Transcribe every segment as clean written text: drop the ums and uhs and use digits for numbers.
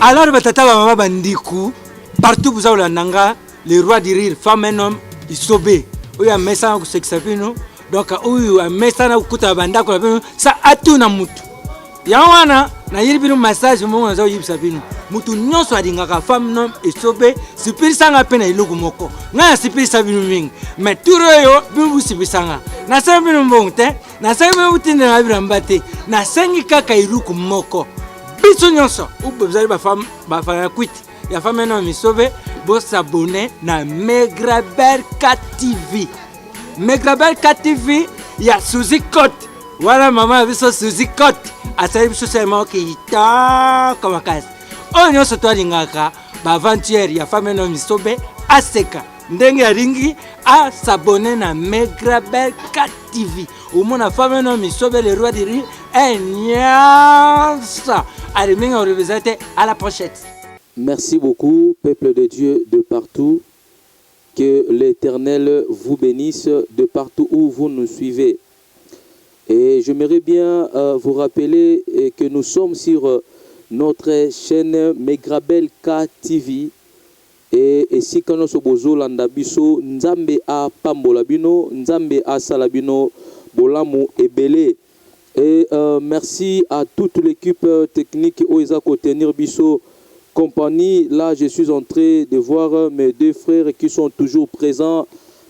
Alors, batata maman bandiku, partout vous avez l'ananga, le roi du rire, femme et homme, il sobe. Oya mesa na kusexapino, donc oyo mesa na kuta banda ko lapino, sa atu na mutu. Ya wana na yibino massage mo na yibisa bino. Mutu nyonso adingaka femme nom et sobe, sipiri sanga pena ilugu moko. Nga sipiri sabino mingi, mais turo yo bimu sibisanga. Na sabino mbonte, na sabino mutinde na birambate, na sengi kaka ilugu moko. Biso nyonso, vous allez ba femme quit. Ya femme nom et sobe. Vous s'abonner na Megraberka TV. Megraberka TV, il y a Suzy Cote. Voilà, maman a vu ça Suzy Cote. A salué sur ce mot qui est comme un casse. On y a ce toit d'ingaka. Avant-hier, il y a femme nom Misobe. Aseka. Ndenge ya ringi à s'abonner na Megraberka TV. Au moins, la femme nom Misobe, le roi du rire. Et nyasa. Allez, on revisite à la prochaine. Merci beaucoup, peuple de Dieu de partout. Que l'Éternel vous bénisse de partout où vous nous suivez. Et j'aimerais bien vous rappeler que nous sommes sur notre chaîne Megraberka TV. Et si quand nous sommes landa biso nzambe a pambola bino, nzambe a salabino bolamu ebele. Et merci à toute l'équipe technique Oisa Kotenir Biso compagnie. Là, je suis en train de voir mes deux frères qui sont toujours présents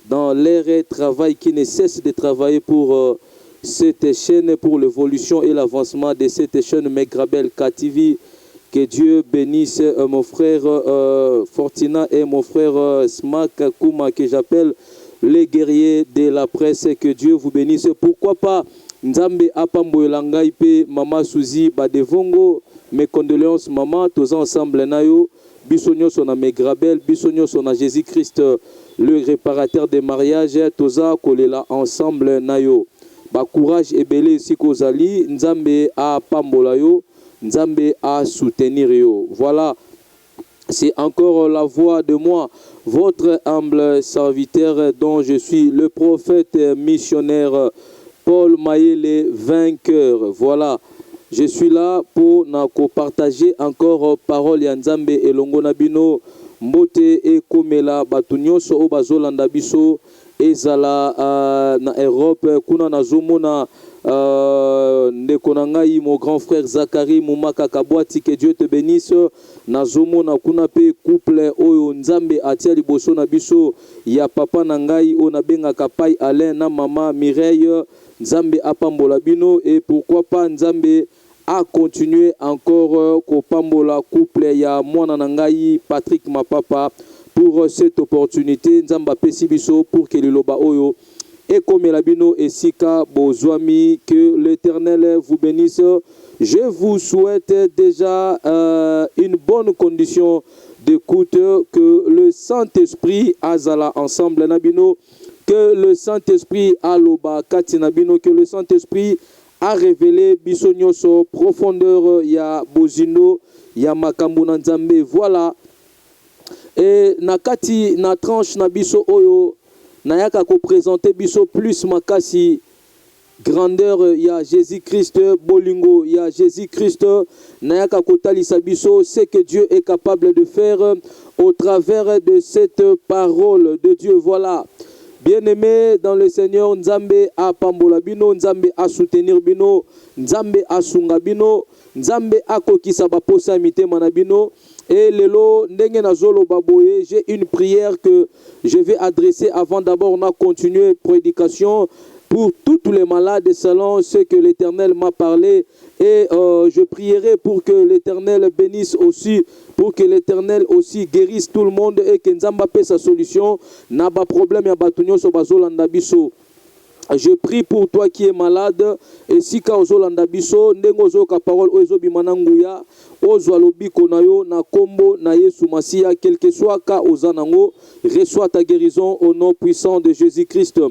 dans leur travail, qui ne cessent de travailler pour cette chaîne, pour l'évolution et l'avancement de cette chaîne Megraberka TV. Que Dieu bénisse mon frère Fortina et mon frère Smak Kuma, que j'appelle les guerriers de la presse. Que Dieu vous bénisse. Pourquoi pas Nzambe Apambo Elangaipe, Mama Suzy Badevongo. Mes condoléances, maman, tous ensemble, nayo, bisognos on a Megrabel, bisognos on a Jésus-Christ, le réparateur des mariages, tous là ensemble, nayo. Ba courage et belé si kozali, nzambe a pambolayo, nzambe a soutenir yo. Voilà, c'est encore la voix de moi, votre humble serviteur dont je suis le prophète missionnaire Paul Mayele vainqueur. Voilà. Je suis là pour partager encore parole ya Nzambe elongo na bino mbote e komela batunyoso o bazolanda biso ezala na Europe kuna nazomona ndeko na ngai mon grand frère Zachary Moumaka Kabwati, que Dieu te bénisse. Nazomona kuna pe couple oyo Nzambe atia liboso na biso ya papa na ngai o na benga kapai Alain na mama Mireille. Nzambe apambola bino et pourquoi pas Nzambe a continué encore kopambola couple ya mwana nangai Patrick Mapapa pour cette opportunité. Nzamba pesi biso pour que liloba oyo et comme la bino et sika bozwami, que l'Éternel vous bénisse. Je vous souhaite déjà une bonne condition d'écoute, que le Saint-Esprit azala ensemble nabino, que le Saint-Esprit aloba kati nabino, que le Saint-Esprit a révélé bisonyoso profondeur ya bozino ya makambo na Nzambe. Voilà. Et nakati na tranche na biso oyo nayaka ko présenter biso plus makasi grandeur ya Jésus-Christ, bolingo ya Jésus-Christ, nayaka ko talisa biso ce que Dieu est capable de faire au travers de cette parole de Dieu. Voilà. Bien-aimé dans le Seigneur, Nzambe a pambola bino, Nzambe a soutenir bino, Nzambe a sunga bino, Nzambe a kokisa ba posa mite manabino. Et lelo ndenge nazolo baboye, j'ai une prière que je vais adresser avant d'abord on a continué prédication pour tous les malades selon ce que l'Éternel m'a parlé. Et je prierai pour que l'Éternel bénisse aussi, pour que l'Éternel aussi guérisse tout le monde et que Nzamba paie sa solution. N'a pas problème ya batunyo so bazolanda biso. Je prie pour toi qui es malade et si ka ozolanda biso ndengo ozoka parole ozo bimananguya ozwa lobiko na yo na kombo na Yesu Masia, quel que soit ka ozanango, reçois ta guérison au nom puissant de Jésus-Christ.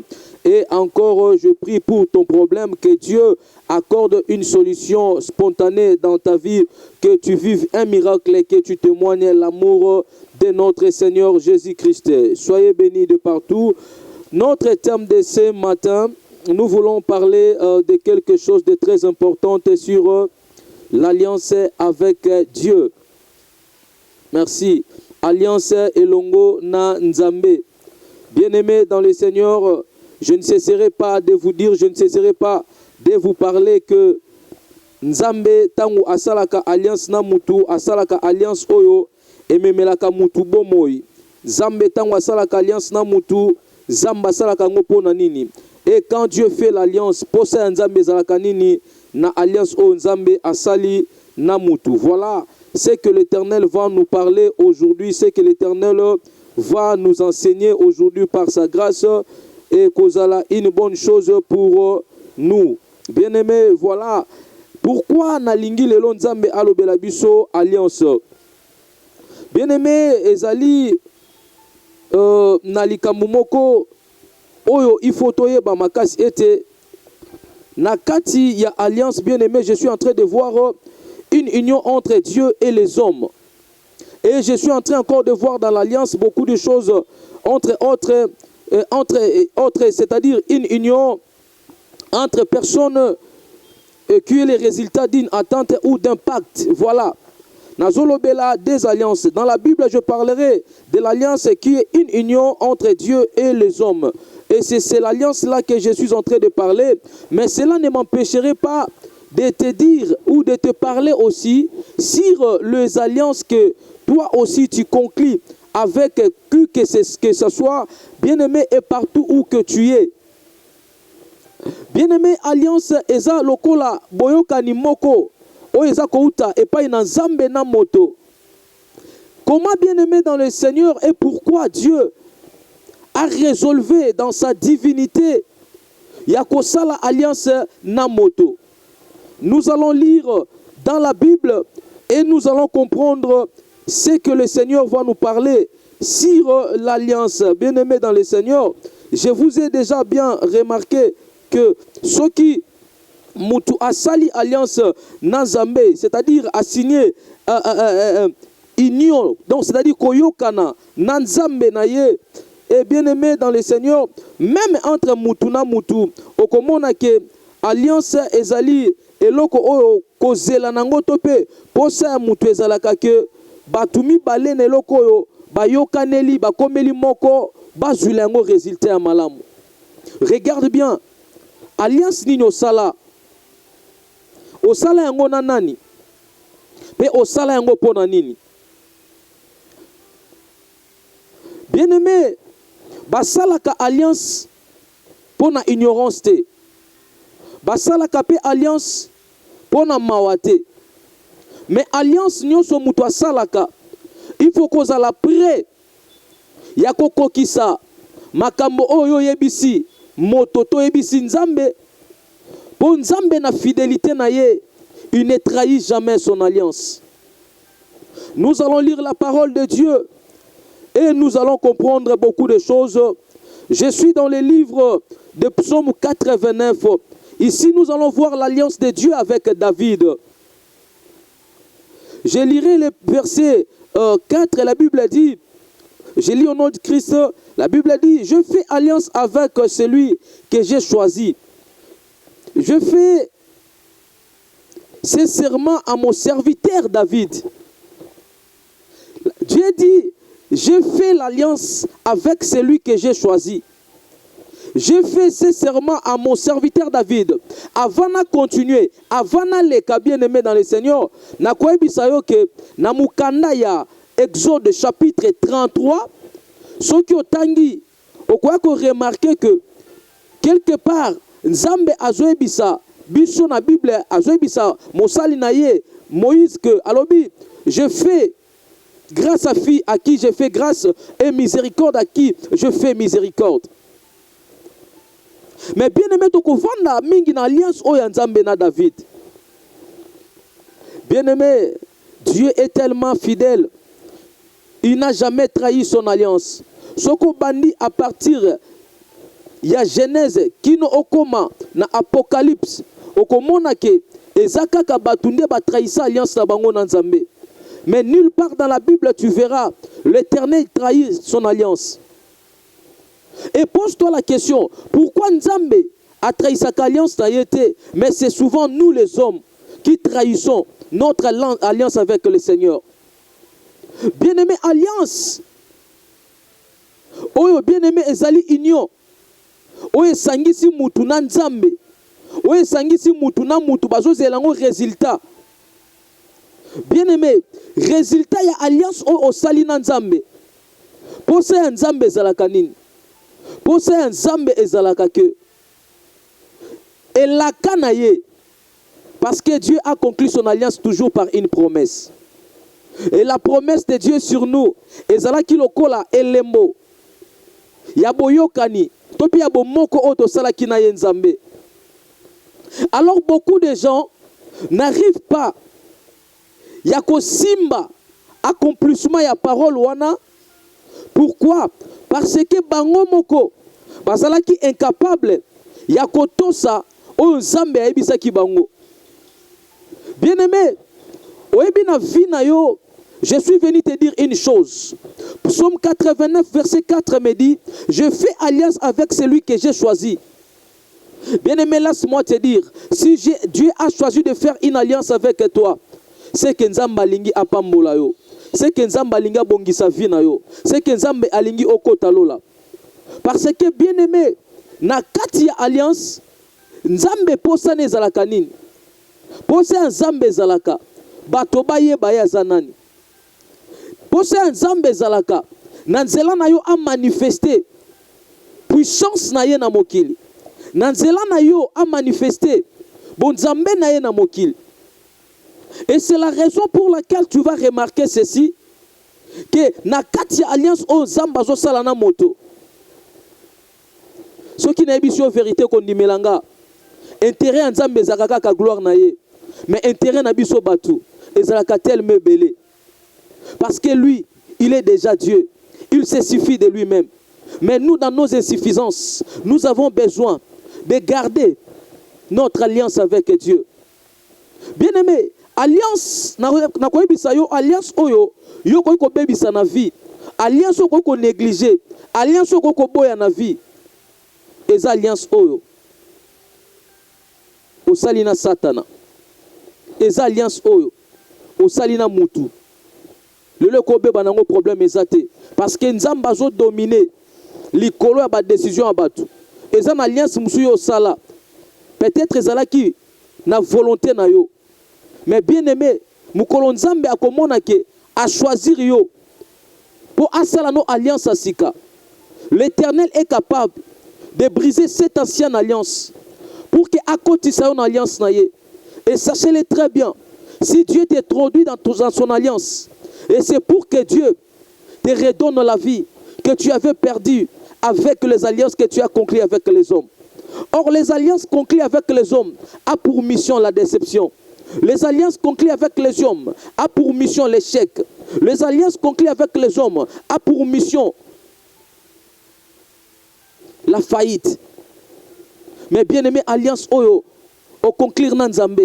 Et encore je prie pour ton problème, que Dieu accorde une solution spontanée dans ta vie, que tu vives un miracle et que tu témoignes l'amour de notre Seigneur Jésus-Christ. Soyez bénis de partout. Notre thème de ce matin, nous voulons parler de quelque chose de très important sur l'alliance avec Dieu. Merci. Alliance Elongo na Nzambe. Bien-aimés dans le Seigneur, je ne cesserai pas de vous dire, je ne cesserai pas de vous parler que Nzambe tangu asalaka alliance na mutu, asalaka alliance oyo, ememelaka mutu bomoi. Nzambe tangu asalaka alliance na mutu, Zamba asalaka ngopo na nini. Et quand Dieu fait l'alliance, posa Nzambe zalaka nini, na alliance o Nzambe asali na mutu. Voilà ce que l'Éternel va nous parler aujourd'hui, ce que l'Éternel va nous enseigner aujourd'hui par sa grâce, et causala une bonne chose pour nous. Bien-aimés, voilà pourquoi nalingi lelo Nzambe alobela biso alliance. Bien-aimés, ezali nalikambu moko oyo ifotoye ba makasi ete nakati ya alliance. Bien-aimés, je suis en train de voir une union entre Dieu et les hommes. Et je suis en train encore de voir dans l'alliance beaucoup de choses entre autres, c'est-à-dire une union entre personnes qui est le résultat d'une attente ou d'un pacte. Voilà. Nazolobela des alliances. Dans la Bible, je parlerai de l'alliance qui est une union entre Dieu et les hommes. Et c'est l'alliance-là que je suis en train de parler. Mais cela ne m'empêcherait pas de te dire ou de te parler aussi sur les alliances que toi aussi tu conclus avec que ce soit, bien-aimé, et partout où que tu es. Bien-aimé, alliance eza lokola boyoka ni moko o eza kouta et pas na Nzambe na moto. Comment, bien-aimé dans le Seigneur, et pourquoi Dieu a résolu dans sa divinité yakosala alliance na moto. Nous allons lire dans la Bible et nous allons comprendre ce que le Seigneur va nous parler sur l'alliance. Bien-aimé dans le Seigneur, je vous ai déjà bien remarqué que ceux qui mutu asali alliance Nzambe, c'est-à-dire a signé union, donc c'est-à-dire koyokana Nzambe na ye, et bien-aimé dans le Seigneur, même entre mutu na mutu, okomona ke alliance ezali eloko oyo kozela nango tope posa ya mutu ezalaka ke batumi balene eloko oyo bayokaneli bakomeli moko bazwila yango résultat ya malamu. Regarde bien, alliance nini osala? Osala yango na nani? Pe osala yango pona nini? Bien-aimé, basalaka alliance pona ignorance te. Basalaka pe alliance pona mawate. Mais alliance nyonso mutu asalaka, il faut kozala prêt ya kokokisa makambo oyo yebisi moto to yebisi Nzambe. Pour Nzambe na fidélité na ye, il ne trahit jamais son alliance. Nous allons lire la parole de Dieu et nous allons comprendre beaucoup de choses. Je suis dans le livre de Psaume 89. Ici, nous allons voir l'alliance de Dieu avec David. Je lirai le verset 4, la Bible dit, je lis au nom de Christ, la Bible dit, je fais alliance avec celui que j'ai choisi. Je fais ce serment à mon serviteur David. Dieu dit, je fais l'alliance avec celui que j'ai choisi. Je fais ce serment à mon serviteur David. Avant de continuer, avant de bien-aimé dans le Seigneur, na koyebisayo ke na mukanda ya Exode chapitre 33, ce qui otangi, okoya ko remarquer que quelque part Nzambe azoyebisa biso na Bible azoyebisa mosali na ye Moïse que alobi je fais grâce à qui je fais grâce et miséricorde à qui je fais miséricorde. Mais bien aimé to kovanda mingi na alliance oya Nzambe na David. Bien aimé, Dieu est tellement fidèle. Il n'a jamais trahi son alliance. Soko bandi à partir il y a Genèse qui no okoma na Apocalypse okomona ke ezaka ka batunde ba trahissa alliance na bango na Nzambe. Mais nulle part dans la Bible tu verras l'Éternel trahir son alliance. Et pose-toi la question, pourquoi Nzambe a trahi sa alliance na yete? Mais c'est souvent nous les hommes qui trahissons notre alliance avec le Seigneur. Bien-aimé, alliance. Oyo bien-aimé ezali union. Oyo sangisi mutu na nzambe. Oyo sangisi mutu na mutu bazo zelango résultat. Bien-aimé, résultat ya alliance oyo osali na nzambe. Posa ya nzambe ezalaka nini? Posa ya nzambe ezalaka ke elaka na ye. Parce que Dieu a conclu son alliance toujours par une promesse. Et la promesse de Dieu sur nous, ezalaki lokola elembo. Ya boyokani, topi ya bomoko oto salaki na ye nzambe. Alors beaucoup de gens n'arrivent pas ya kosimba accomplissement ya parole wana. Pourquoi? Parce que bango moko bazalaki incapable ya kotosa o nzambe ayebisaki bango. Bien-aimé, oyebi na vie na yo, je suis venu te dire une chose. Psaume 89, verset 4 me dit, je fais alliance avec celui que j'ai choisi. Bien-aimé, laisse-moi te dire, si Dieu a choisi de faire une alliance avec toi, c'est que nzambe alingi apambola yo. C'est que nzambe alingi abongisa vie na yo. C'est que nzambe alingi okota lola. Parce que bien-aimé, na kati ya alliance, nzambe posa ne ezalaka nini? Posa ya nzambe ezalaka bato bayeba ye aza nani. Posa ya nzambe ezalaka na nzela na yo a manifester puissance na ye na mokili. Na nzela na yo a manifester bonzambe na ye na mokili. Et c'est la raison pour laquelle tu vas remarquer ceci, que na kati ya alliance o nzambe azosala na moto. Ce qui n'est pas vérité qu'on dit melanga. Intérêt en nzambe ezalaka ka gloire na ye. Mais intérêt na biso batu ezalaka tellement belé. Parce que lui, il est déjà Dieu. Il se suffit de lui-même. Mais nous, dans nos insuffisances, nous avons besoin de garder notre alliance avec Dieu. Bien-aimé, alliance, alliance oyo, yo ko bebisa na vie. Alliance oyo ko négliger. Alliance oyo ko boya na vie. Eza alliance oyo. Osali na Satana. Eza alliance oyo. Osali na mutu. Le kobe banango problème ezate. Parce que nzamba zo dominer likolo ya ba décision abatu. Eza na alliance musu yo sala. Peut-être ezalaki na volonté na yo. Mais bien aimé, mukolo nzambe akomona ke a choisir yo pour asala no alliance asika. L'Éternel est capable de briser cette ancienne alliance pour que akotisa une alliance na ye. Et sachez-le très bien, si Dieu t'introduit dans son alliance, et c'est pour que Dieu te redonne la vie que tu avais perdue avec les alliances que tu as conclues avec les hommes. Or, les alliances conclues avec les hommes a pour mission la déception. Les alliances conclues avec les hommes a pour mission l'échec. Les alliances conclues avec les hommes a pour mission la faillite. Mais bien aimé, alliance oyo, au conclure dans Nzambe,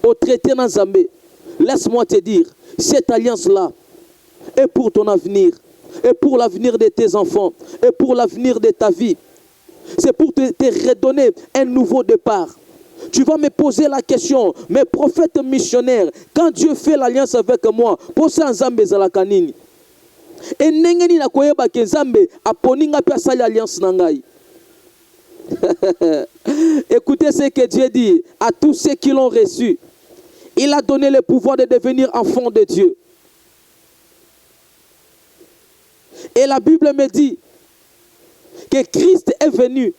au traiter dans Nzambe, laisse-moi te dire, cette alliance-là est pour ton avenir, et pour l'avenir de tes enfants, et pour l'avenir de ta vie. C'est pour te redonner un nouveau départ. Tu vas me poser la question, mes prophètes missionnaires, quand Dieu fait l'alliance avec moi, pour ça Nzambe zalaka nini? Et nengeni na koyeba ke Nzambe aponinga pe asali alliance na ngai. Écoutez ce que Dieu dit à tous ceux qui l'ont reçu. Il a donné le pouvoir de devenir enfant de Dieu. Et la Bible me dit que Christ est venu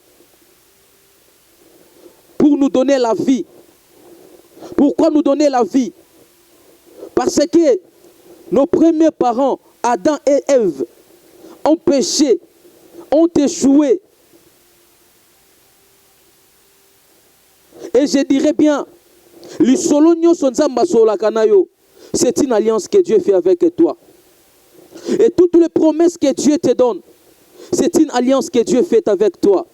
pour nous donner la vie. Pourquoi nous donner la vie? Parce que nos premiers parents, Adam et Ève, ont péché, ont échoué. Et je dirais bien, c'est une alliance que Dieu fait avec toi. Et toutes les promesses que Dieu te donne, c'est une alliance que Dieu fait avec toi.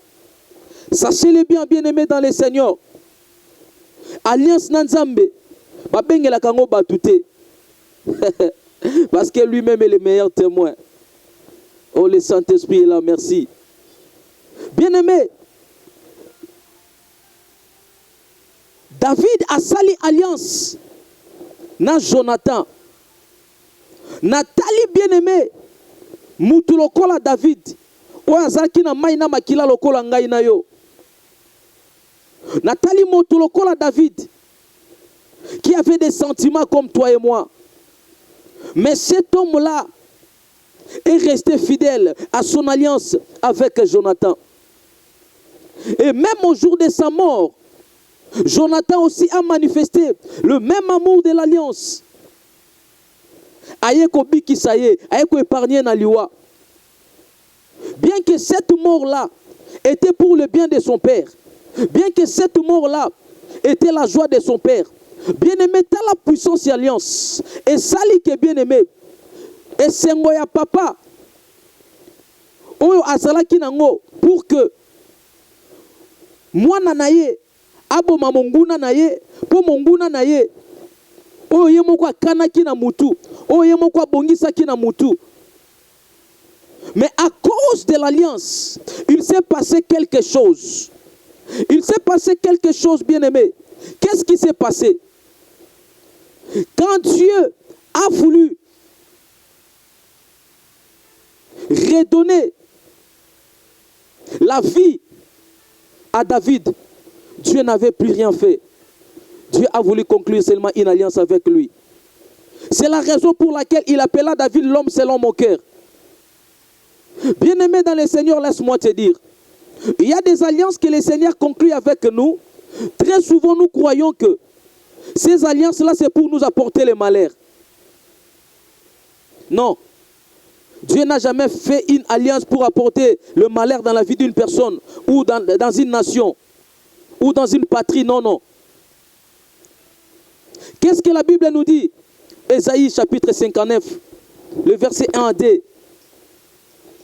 Sachez-le bien, bien-aimés dans le Seigneur. Alliance Nanzambe, babengela kango batute. Parce que lui-même est le meilleur témoin. Oh, le Saint-Esprit est là, merci. Bien-aimés, David a sali alliance na Jonathan Nathalie bien-aimé, mutu lokola David, oyo azalaki na mai na makila lokola ngai na yo. Nathalie mutu lokola David, qui avait des sentiments comme toi et moi. Mais cet homme-là est resté fidèle à son alliance avec Jonathan. Et même au jour de sa mort, Jonathan aussi a manifesté le même amour de l'alliance. Ayeko bikisaye, ayeko épargné na liwa. Bien que cette mort-là était pour le bien de son père, bien que cette mort-là était la joie de son père, bien-aimé, t'as la puissance et alliance. Et sali que bien-aimé, et sengoya papa, oyo azalaki nango pour que mwana na ye aboma monguna na ye, po monguna na ye oyo ye moko akanaki na mutu, oyo ye moko abongisaki na mutu. Mais à cause de l'alliance, il s'est passé quelque chose. Il s'est passé quelque chose, bien-aimé. Qu'est-ce qui s'est passé? Quand Dieu a voulu redonner la vie à David, Dieu n'avait plus rien fait. Dieu a voulu conclure seulement une alliance avec lui. C'est la raison pour laquelle il appela David l'homme selon mon cœur. Bien-aimé dans le Seigneur, laisse-moi te dire, il y a des alliances que le Seigneur conclut avec nous. Très souvent, nous croyons que ces alliances-là, c'est pour nous apporter le malheur. Non. Dieu n'a jamais fait une alliance pour apporter le malheur dans la vie d'une personne ou dans une nation ou dans une patrie. Non, non. Qu'est-ce que la Bible nous dit? Ésaïe chapitre 59, le verset 1 à 2.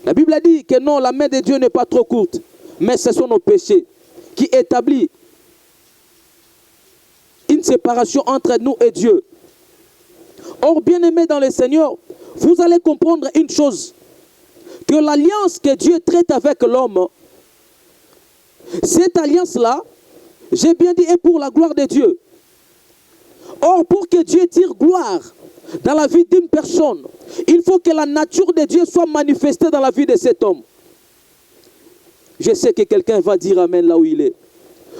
La Bible a dit que non, la main de Dieu n'est pas trop courte, mais ce sont nos péchés qui établissent une séparation entre nous et Dieu. Or, bien-aimés dans le Seigneur, vous allez comprendre une chose, que l'alliance que Dieu traite avec l'homme, cette alliance-là, j'ai bien dit, est pour la gloire de Dieu. Or, pour que Dieu tire gloire dans la vie d'une personne, il faut que la nature de Dieu soit manifestée dans la vie de cet homme. Je sais que quelqu'un va dire amen là où il est.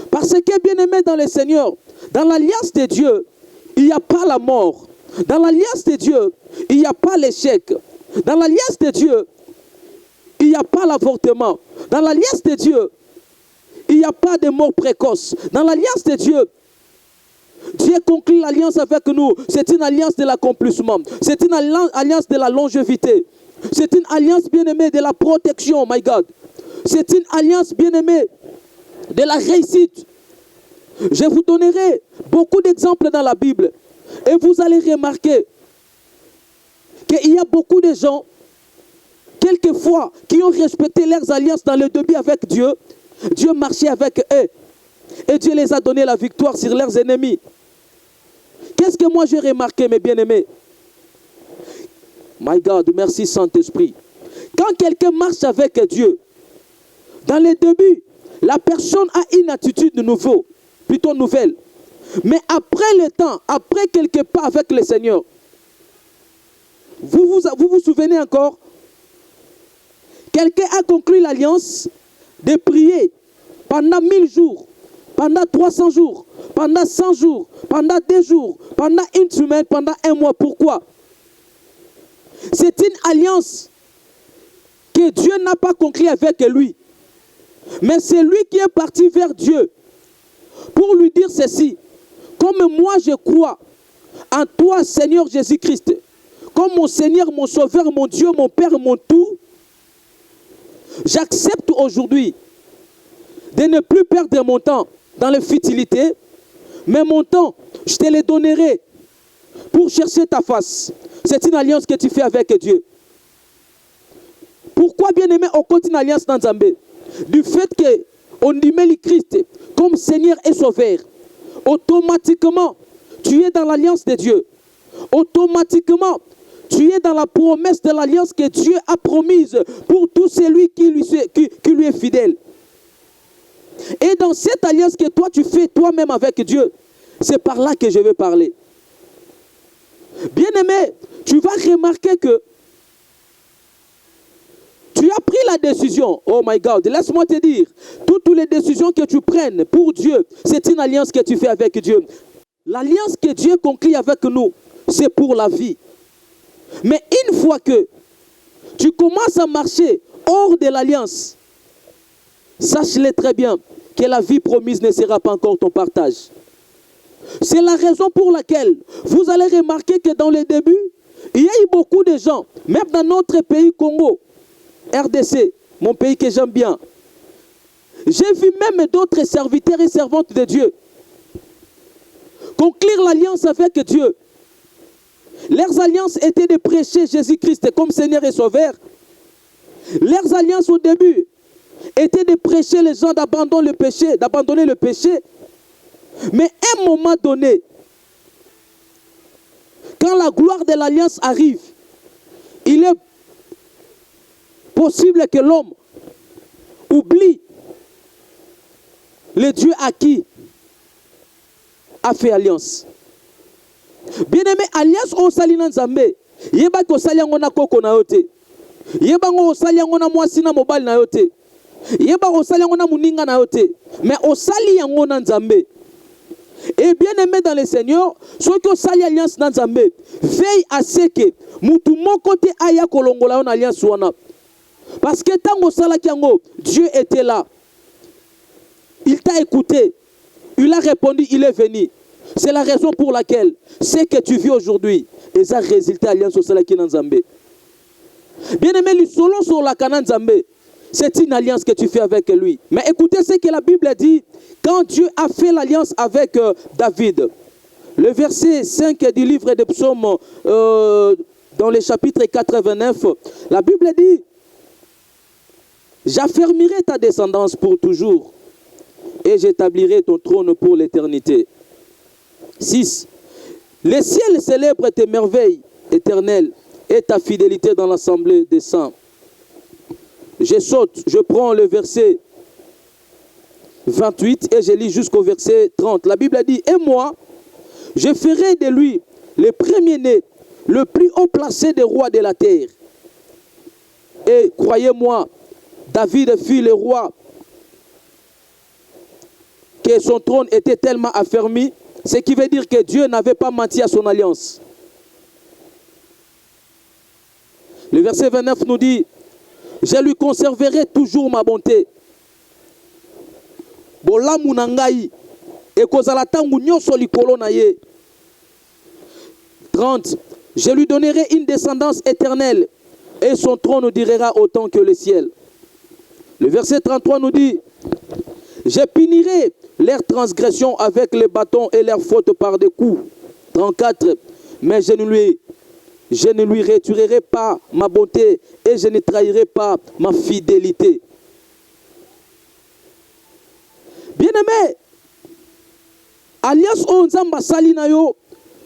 Parce que, bien-aimé dans le Seigneur, dans l'alliance de Dieu, il n'y a pas la mort. Dans l'alliance de Dieu, il n'y a pas l'échec. Dans l'alliance de Dieu, il n'y a pas l'avortement. Dans l'alliance de Dieu, il n'y a pas de mort précoce. Dans l'alliance de Dieu, Dieu conclut l'alliance avec nous. C'est une alliance de l'accomplissement. C'est une alliance de la longévité. C'est une alliance bien-aimée de la protection, my God. C'est une alliance bien-aimée de la réussite. Je vous donnerai beaucoup d'exemples dans la Bible. Et vous allez remarquer qu'il y a beaucoup de gens, quelquefois, qui ont respecté leurs alliances dans le début avec Dieu. Dieu marchait avec eux. Et Dieu les a donné la victoire sur leurs ennemis. Qu'est-ce que moi j'ai remarqué, mes bien-aimés? My God, merci Saint-Esprit. Quand quelqu'un marche avec Dieu, dans les débuts, la personne a une attitude nouvelle. Mais après le temps, après quelques pas avec le Seigneur, vous vous souvenez encore? Quelqu'un a conclu l'alliance de prier pendant 1000 jours, pendant 300 jours, pendant 100 jours, pendant 2 jours, pendant 1 semaine, pendant 1 mois. Pourquoi? C'est une alliance que Dieu n'a pas conclue avec lui. Mais c'est lui qui est parti vers Dieu pour lui dire ceci. Comme moi je crois en toi, Seigneur Jésus-Christ, comme mon Seigneur, mon Sauveur, mon Dieu, mon Père, mon tout, j'accepte aujourd'hui de ne plus perdre mon temps dans les futilités, mais mon temps, je te le donnerai pour chercher ta face. C'est une alliance que tu fais avec Dieu. Pourquoi, bien-aimé, on continue une alliance dans Zambé? Du fait qu'on y met le Christ comme Seigneur et Sauveur, automatiquement, tu es dans l'alliance de Dieu. Automatiquement, tu es dans la promesse de l'alliance que Dieu a promise pour tout celui qui lui est fidèle. Et dans cette alliance que toi tu fais toi-même avec Dieu, c'est par là que je vais parler. Bien-aimé, tu vas remarquer que tu as pris la décision. Oh my God, laisse-moi te dire, toutes les décisions que tu prennes pour Dieu, c'est une alliance que tu fais avec Dieu. L'alliance que Dieu conclut avec nous, c'est pour la vie. Mais une fois que tu commences à marcher hors de l'alliance, sache-le très bien que la vie promise ne sera pas encore ton partage. C'est la raison pour laquelle vous allez remarquer que dans les débuts, il y a eu beaucoup de gens, même dans notre pays Congo, RDC, mon pays que j'aime bien. J'ai vu même d'autres serviteurs et servantes de Dieu conclure l'alliance avec Dieu. Leurs alliances étaient de prêcher Jésus-Christ comme Seigneur et Sauveur. Leurs alliances au début étaient de prêcher les gens d'abandonner le péché. Mais à un moment donné, quand la gloire de l'alliance arrive, il est possible que l'homme oublie le Dieu à qui a fait alliance. Bien-aimé, alliance au salina nzambe, yeba ko saliango na koko na yote. Yeba ngo saliango na mwasi na mobali na yote. Yeba ko saliango na muninga na yote. Mais au saliango na nzambe. Et bien-aimé dans le Seigneur, ceux qui ont sali alliance na nzambe, veille à ce que mutu moko te aya kolongola on alliance wana. Parce que tango salaki yango, Dieu était là. Il t'a écouté. Il a répondu, il est venu. C'est la raison pour laquelle ce que tu vis aujourd'hui, et ça résultat alliance au salaki Nzambe. Bien-aimé, le solo sur la Kana Nzambe, c'est une alliance que tu fais avec lui. Mais écoutez ce que la Bible dit quand Dieu a fait l'alliance avec David. Le verset 5 du livre des psaumes, dans le chapitre 89, la Bible dit: j'affermirai ta descendance pour toujours et j'établirai ton trône pour l'éternité. 6. Les ciels célèbrent tes merveilles éternelles et ta fidélité dans l'assemblée des saints. Je saute, je prends le verset 28 et je lis jusqu'au verset 30. La Bible a dit: et moi, je ferai de lui le premier-né, le plus haut placé des rois de la terre. Et croyez-moi, David fut le roi, que son trône était tellement affermi, ce qui veut dire que Dieu n'avait pas menti à son alliance. Le verset 29 nous dit: je lui conserverai toujours ma bonté. Bolamu nangai ekozala tangu nyonso likolo na ye. 30. Je lui donnerai une descendance éternelle et son trône durera autant que le ciel. Le verset 33 nous dit: je punirai leurs transgressions avec les bâtons et leurs fautes par des coups. 34. Mais je ne lui retirerai pas ma bonté et je ne trahirai pas ma fidélité. Bien-aimé, alliance o nzamba salina yo,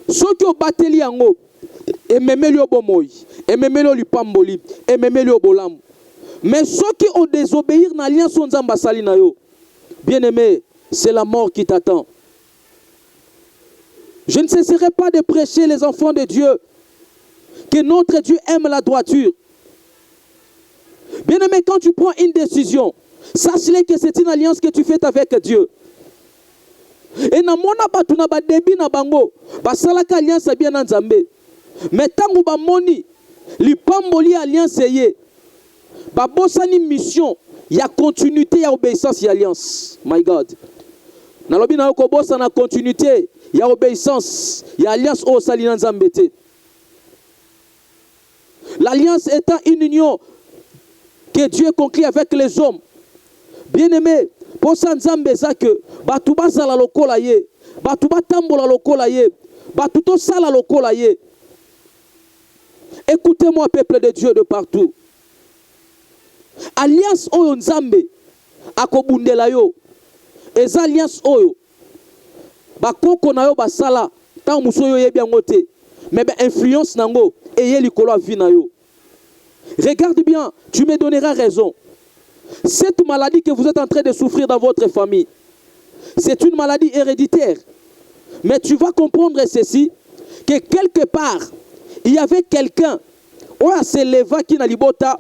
soki o bateli yango, ememeli o bomoi, ememeli o lipamboli, ememeli o bolamu. Mais ceux qui ont désobéir dans l'alliance au nzamba salina yo, bien-aimé, c'est la mort qui t'attend. Je ne cesserai pas de prêcher les enfants de Dieu que notre Dieu aime la droiture. Bien-aimé, quand tu prends une décision, sache-le que c'est une alliance que tu fais avec Dieu. Et na mona batu na ba debi na bango, basalaka alliance bien na Nzambe. Mais tangu ba moni, li pamboli alliance ye, ba bosani mission, ya continuité, ya obéissance, ya alliance. My God. Nalobi na yoko bosa na continuité, ya obéissance, ya alliance o salina Nzambe te. L'alliance étant une union que Dieu conclut avec les hommes. Bien-aimé, pour ça Nzambe ça que batuba sala lokola ye, batuba tambola lokola ye, batuto sala lokola ye. Écoutez-moi, peuple de Dieu de partout. Alliance oyo Nzambe akobundela yo, eza alliance oyo bakoko na yo basala tant muso yo yebi yango te, mais influence nango eye likolo vie na yo. Regarde bien, tu me donneras raison. Cette maladie que vous êtes en train de souffrir dans votre famille, c'est une maladie héréditaire. Mais tu vas comprendre ceci, que quelque part, il y avait quelqu'un qui se leva qui na libota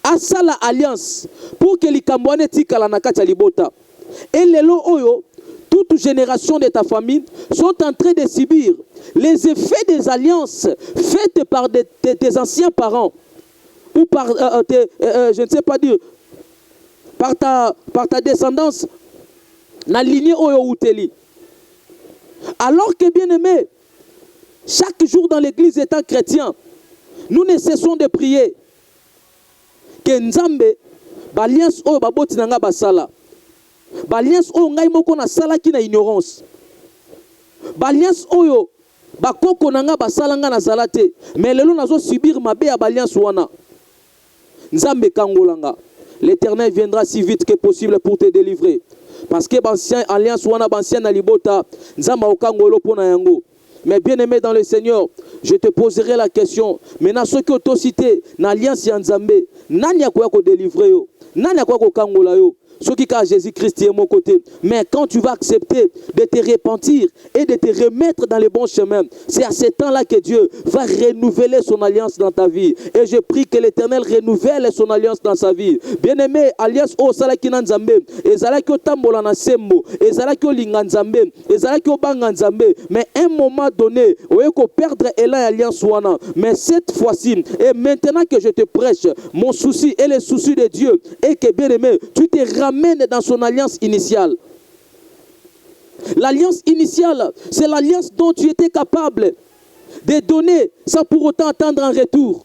à sala alliance pour que likambwane tikala na kati ya libota. Et lelo oyo, toute génération de ta famille sont en train de subir les effets des alliances faites par tes anciens parents ou par je ne sais pas dire par ta descendance na lignée oyo outeli. Alors que bien aimé, chaque jour dans l'église étant chrétien, nous ne cessons de prier que Nzambe balliance oyo baboti nanga basala, balliance oyo ngai moko na sala ki na ignorance, balliance oyo bakoko nanga basala nga na zalate, mais lelo nazo subir mabe ya balliance wana. Nzambe kangolanga, l'Éternel viendra si vite que possible pour te délivrer, parce que l'ancien alliance wana bancien na libota Nzamba okangolo pona yango. Mais bien aimé dans le Seigneur, je te poserai la question. Maintenant, ceux qui ont cité l'alliance Nzambe, nani akoya ko délivrer yo, nani akoya ko kangola yo. Ce qui est Jésus-Christ est mon côté. Mais quand tu vas accepter de te repentir et de te remettre dans le bon chemin, c'est à ce temps-là que Dieu va renouveler son alliance dans ta vie. Et je prie que l'Éternel renouvelle son alliance dans sa vie. Bien-aimé, alliance au salaki na Nzambe, ezalaki o tambola na sembo, ezalaki o linga Nzambe, ezalaki o banga Nzambe. Mais à un moment donné, oye ko perdre elan alliance wana. Mais cette fois-ci, et maintenant que je te prêche, mon souci et le souci de Dieu est que bien-aimé, tu te ramène dans son alliance initiale. L'alliance initiale, c'est l'alliance dont tu étais capable de donner sans pour autant attendre un retour.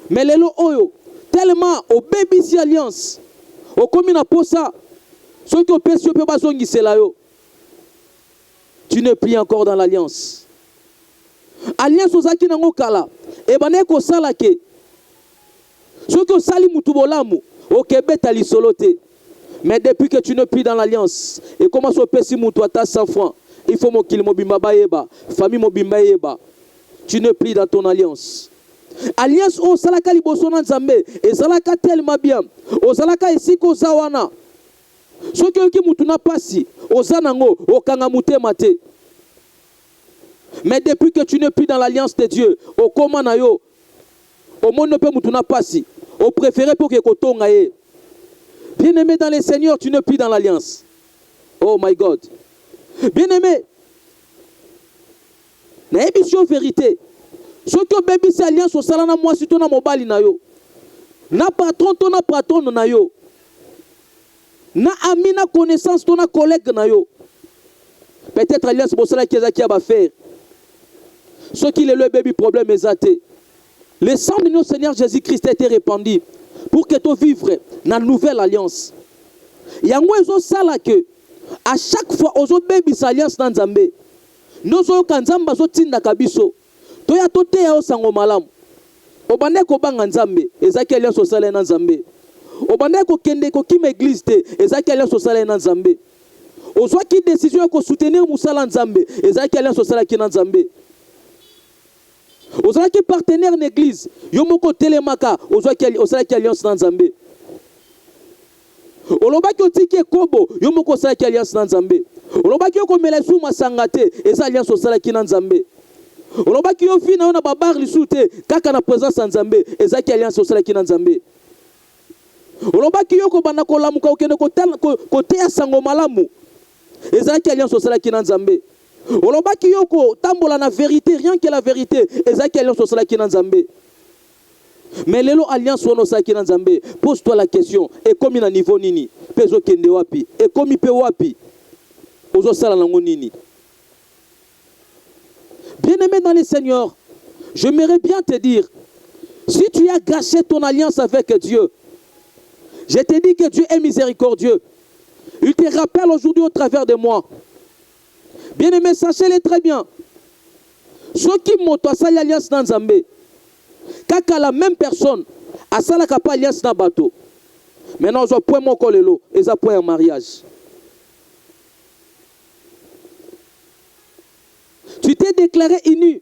Mais lelo oyo, tellement au baby si alliance, au commune à posa, ceux qui ont péché peut pas zongi c'est là yo. Tu ne plies encore dans l'alliance. Alliance aux aki nango kala, et baneko salake. Ceux qui ont sali mutubolamu, au Québec, à l'isoloté. Mais depuis que tu ne plies dans l'alliance, et commence au pessi mutu à 100 francs, il faut qu'il mobimba baeba, famille mobimba yeba. Tu ne plies dans ton alliance. Alliance au salaka libosonan Nzambe, et salaka tellement bien, au salaka ici ko zawana. Ceux qui mutu na pasi, au zanango, au kangamute mate. Mais depuis que tu ne plies dans l'alliance de Dieu, au komanayo, au monde ne peut mutuna passi. Au préféré pour que kotonga ye. Bien aimé dans le Seigneur, tu ne plies dans l'alliance. Oh my God. Bien aimé. Na émission vérité. Ce que bébé c'est alliance au salana moi si ton mobile na yo. Na patron ton na patron na yo. Na ami na connaissance ton na collègue na yo. Peut-être alliance pour cela qui va faire. Ce qui est le baby problème est athée. Le sang de notre Seigneur Jésus-Christ a été répandu pour que tu vives dans la nouvelle alliance. Il y a un sala que à chaque fois, aux baby alliance dans Nzambe, nous avons kanzamba zo tinda kabiso. To ya tote ya osango malam. Obande ko banga Nzambe, ezaki alliance au sala na Nzambe. Obande ko kende ko kim église te, ezaki alliance au sala na Nzambe. Ozwa ki décision ko soutenir musala Nzambe, ezaki alliance au sala ki na Nzambe. Aux qui partenaire d'église, yomoko telemaka, aux qui alliance dans Nzambe. Oloba ki otiki kobo, yomoko sala ki alliance dans Nzambe. Oloba ki yoko melesu masangate, eza alliance au sala ki na Nzambe. Oloba ki yo fina na babar lisute, kaka na présence en Nzambe, eza ki alliance au sala ki na Nzambe. Oloba ki yoko bana ko lamuka okende ko te ya sango malamu, eza ki alliance au sala ki na Nzambe. Olobaki yoko tambola na vérité, rien que la vérité. Ezaki alliance au salaki na Nzambe. Mais lelo alliance wono salaki na Nzambe. Pose-toi la question. Et comme na niveau nini? Pezo kende wapi? Et comme pe wapi? Ozo sala nango nini? Bien-aimé dans le Seigneur, j'aimerais bien te dire, si tu as gâché ton alliance avec Dieu, je te dis que Dieu est miséricordieux. Il te rappelle aujourd'hui au travers de moi. Bien-aimé, sachez-le très bien. Ceux qui m'ont fait alliance dans Nzambe, quand la même personne a sala kapa alliance dans bateau. Maintenant, je point mon kolelo et ça point un mariage. Tu t'es déclaré inu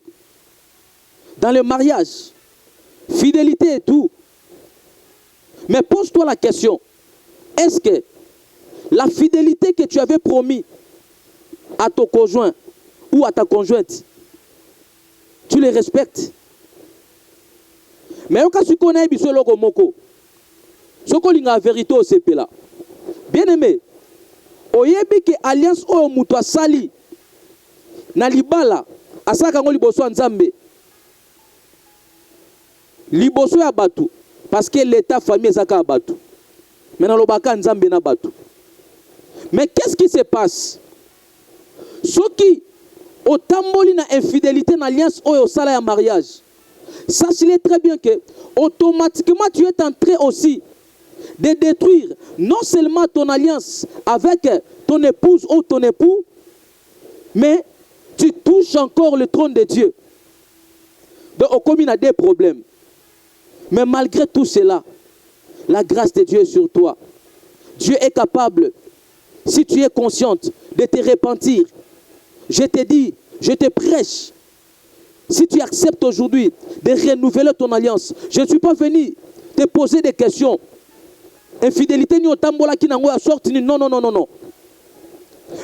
dans le mariage, fidélité et tout. Mais pose-toi la question, est-ce que la fidélité que tu avais promis à ton conjoint ou à ta conjointe, tu les respectes. Mais quand tu connais Bisolo Moko, ce qu'on a la vérité au CP là. Bien aimé, oyebi que alliance o muto sali na libala asaka ngo liboso nzambe. Liboso ya batu parce que l'état famille ezaka batu. Maintenant lobaka nzambe na batu. Mais qu'est-ce qui se passe? Ceux qui au tamboli na infidélité na alliance au sala ya mariage. Sachez très bien que automatiquement tu es en train aussi de détruire non seulement ton alliance avec ton épouse ou ton époux, mais tu touches encore le trône de Dieu. Donc on commune a des problèmes. Mais malgré tout cela, la grâce de Dieu est sur toi. Dieu est capable, si tu es consciente, de te repentir. Je te dis, je te prêche. Si tu acceptes aujourd'hui de renouveler ton alliance, je ne suis pas venu te poser des questions. Infidélité ni otambola qui n'a pas sorti. Non, non, non, non, non.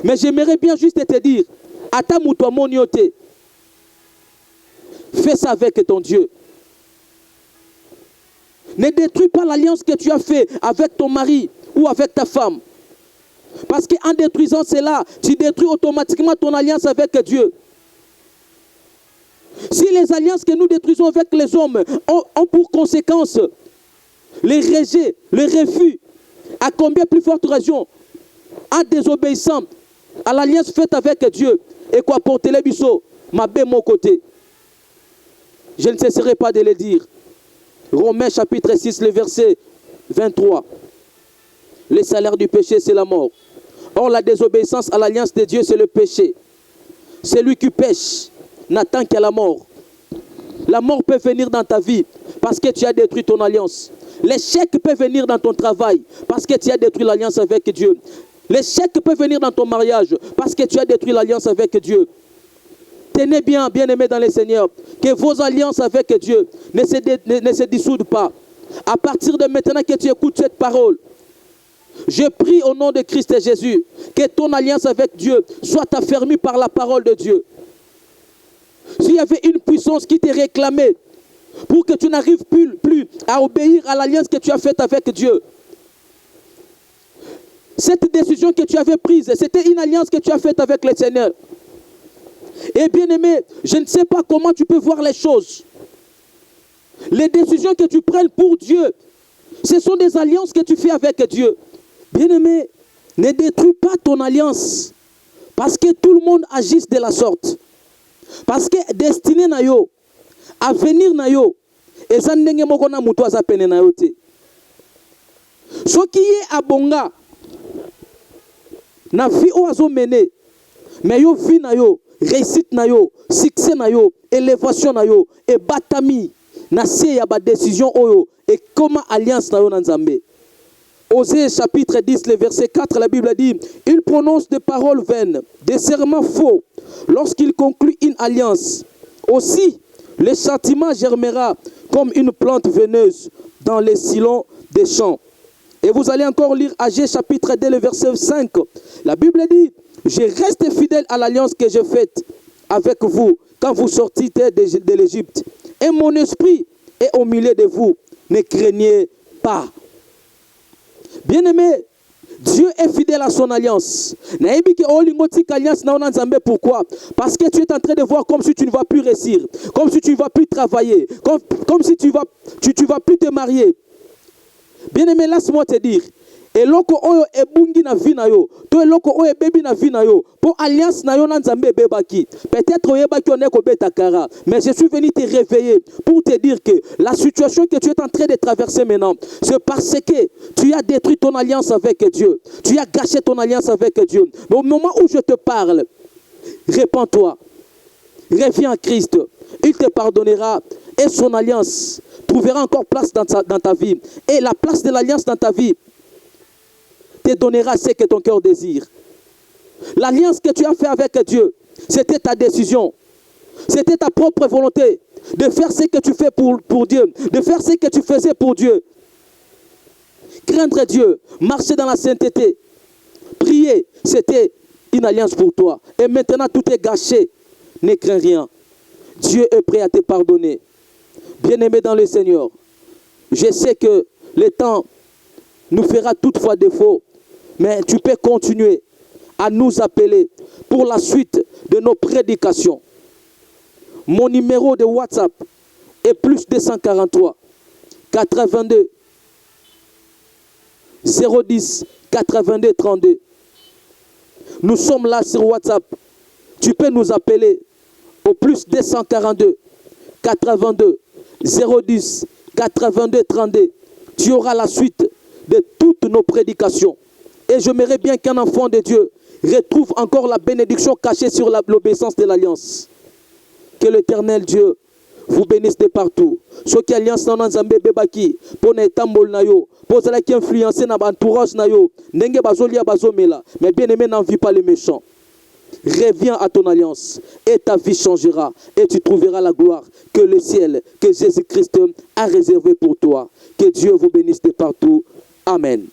Mais j'aimerais bien juste te dire, Atamu toi moniote. Fais ça avec ton Dieu. Ne détruis pas l'alliance que tu as fait avec ton mari ou avec ta femme. Parce qu'en détruisant cela, tu détruis automatiquement ton alliance avec Dieu. Si les alliances que nous détruisons avec les hommes ont pour conséquence les rejets, le refus, à combien plus forte raison, en désobéissant à l'alliance faite avec Dieu, et quoi porter les bisous, ma belle mon côté. Je ne cesserai pas de le dire. Romains chapitre 6, le verset 23. Le salaire du péché, c'est la mort. Or, la désobéissance à l'alliance de Dieu, c'est le péché. Celui qui pêche n'attend qu'à la mort. La mort peut venir dans ta vie parce que tu as détruit ton alliance. L'échec peut venir dans ton travail parce que tu as détruit l'alliance avec Dieu. L'échec peut venir dans ton mariage parce que tu as détruit l'alliance avec Dieu. Tenez bien, bien-aimés dans le Seigneur, que vos alliances avec Dieu ne se dissoudent pas. À partir de maintenant que tu écoutes cette parole, je prie au nom de Christ et Jésus que ton alliance avec Dieu soit affermie par la parole de Dieu. S'il y avait une puissance qui te réclamait pour que tu n'arrives plus à obéir à l'alliance que tu as faite avec Dieu, cette décision que tu avais prise, c'était une alliance que tu as faite avec le Seigneur. Et bien aimé, je ne sais pas comment tu peux voir les choses. Les décisions que tu prennes pour Dieu, ce sont des alliances que tu fais avec Dieu. Bien aimé, ne détruis pas ton alliance parce que tout le monde agisse de la sorte. Parce que destinée na yo, avenir na yo, et ça ndenge moko na mutu aza pene na yo te. Ce qui est abonga, na vie o azo mené, mais yo vie na yo, réussite na yo, succès na yo, élévation na yo, et batami, na se ya ba décision oyo, et comment alliance na yo na Nzambe. Osée chapitre 10, le verset 4, la Bible dit, il prononce des paroles vaines, des serments faux, lorsqu'il conclut une alliance. Aussi, le châtiment germera comme une plante veineuse dans les sillons des champs. Et vous allez encore lire Agé chapitre 2, le verset 5. La Bible dit, je reste fidèle à l'alliance que j'ai faite avec vous quand vous sortez de l'Égypte. Et mon esprit est au milieu de vous. Ne craignez pas. Bien-aimé, Dieu est fidèle à son alliance. Pourquoi? Parce que tu es en train de voir comme si tu ne vas plus réussir, comme si tu ne vas plus travailler, comme si tu ne vas plus te marier. Bien-aimé, laisse-moi te dire, eloko oyo ebungi na vie na yo, to eloko oyo bebi na vie na yo, pour alliance na yo na Nzambe bebaki. Peut-être oyebaki on est ko beta kara, mais je suis venu te réveiller pour te dire que la situation que tu es en train de traverser maintenant, c'est parce que tu as détruit ton alliance avec Dieu. Tu as gâché ton alliance avec Dieu. Mais au moment où je te parle, répands-toi. Reviens à Christ. Il te pardonnera et son alliance trouvera encore place dans ta vie. Et la place de l'alliance dans ta vie te donnera ce que ton cœur désire. L'alliance que tu as fait avec Dieu, c'était ta décision. C'était ta propre volonté de faire ce que tu fais pour Dieu, de faire ce que tu faisais pour Dieu. Craindre Dieu, marcher dans la sainteté, prier, c'était une alliance pour toi. Et maintenant, tout est gâché. Ne crains rien. Dieu est prêt à te pardonner. Bien-aimé dans le Seigneur, je sais que le temps nous fera toutefois défaut, mais tu peux continuer à nous appeler pour la suite de nos prédications. Mon numéro de WhatsApp est plus 243 82 010 82 32. Nous sommes là sur WhatsApp. Tu peux nous appeler au plus 242 82 010 82 32. Tu auras la suite de toutes nos prédications. Et j'aimerais bien qu'un enfant de Dieu retrouve encore la bénédiction cachée sur l'obéissance de l'alliance. Que l'Éternel Dieu vous bénisse de partout. Ce qui alliance dans Nzambe bebaki pour ne tambol na yo, pour cela qui influencer na entourage na yo, ndenge bazolia bazomela, mais bien aimé n'envie pas les méchants. Reviens à ton alliance et ta vie changera et tu trouveras la gloire que le ciel, que Jésus-Christ a réservé pour toi. Que Dieu vous bénisse de partout. Amen.